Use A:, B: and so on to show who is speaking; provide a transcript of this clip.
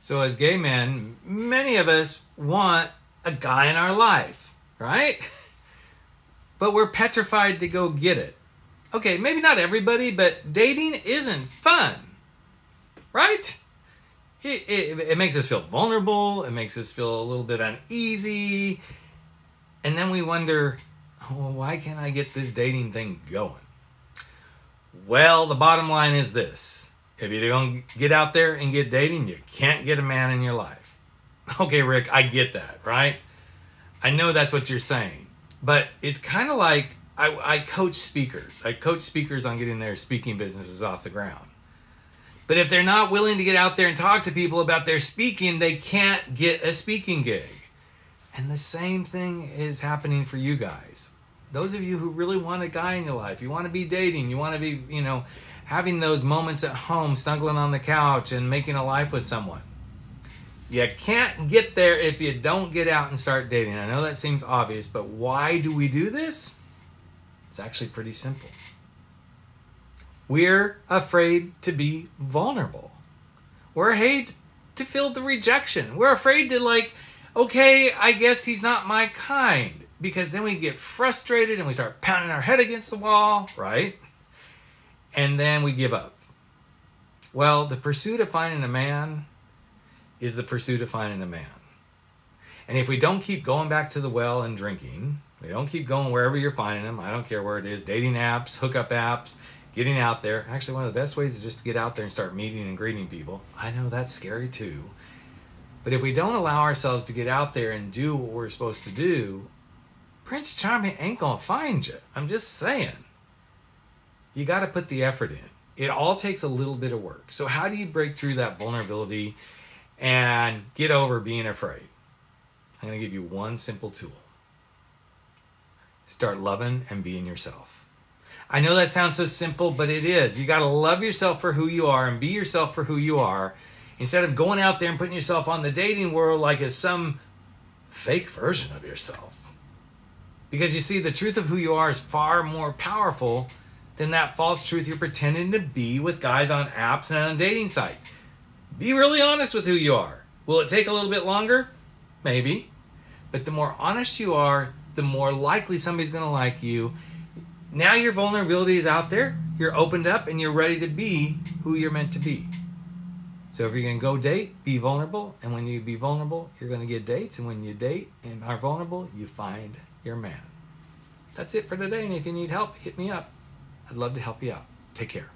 A: So as gay men, many of us want a guy in our life, right? But we're petrified to go get it. Okay, maybe not everybody, but dating isn't fun, right? It makes us feel vulnerable. It makes us feel a little bit uneasy. And then we wonder, oh, why can't I get this dating thing going? Well, the bottom line is this. If you don't get out there and get dating, you can't get a man in your life. Okay, Rick, I get that, right? I know that's what you're saying. But it's kind of like I coach speakers. I coach speakers on getting their speaking businesses off the ground. But if they're not willing to get out there and talk to people about their speaking, they can't get a speaking gig. And the same thing is happening for you guys. Those of you who really want a guy in your life, you want to be dating, you want to be, having those moments at home, snuggling on the couch and making a life with someone. You can't get there if you don't get out and start dating. I know that seems obvious, but why do we do this? It's actually pretty simple. We're afraid to be vulnerable. We're afraid to feel the rejection. We're afraid to okay, I guess he's not my kind. Because then we get frustrated and we start pounding our head against the wall, right? And then we give up. Well, the pursuit of finding a man is the pursuit of finding a man. And if we don't keep going back to the well and drinking, we don't keep going wherever you're finding them, I don't care where it is, dating apps, hookup apps, getting out there. Actually, one of the best ways is just to get out there and start meeting and greeting people. I know that's scary too. But if we don't allow ourselves to get out there and do what we're supposed to do, Prince Charming ain't gonna find you. I'm just saying. You gotta put the effort in. It all takes a little bit of work. So how do you break through that vulnerability and get over being afraid? I'm gonna give you one simple tool. Start loving and being yourself. I know that sounds so simple, but it is. You gotta love yourself for who you are and be yourself for who you are, instead of going out there and putting yourself on the dating world like it's some fake version of yourself. Because you see, the truth of who you are is far more powerful than that false truth you're pretending to be with guys on apps and on dating sites. Be really honest with who you are. Will it take a little bit longer? Maybe. But the more honest you are, the more likely somebody's going to like you. Now your vulnerability is out there, you're opened up, and you're ready to be who you're meant to be. So if you're going to go date, be vulnerable. And when you be vulnerable, you're going to get dates. And when you date and are vulnerable, you find your man. That's it for today. And if you need help, hit me up. I'd love to help you out. Take care.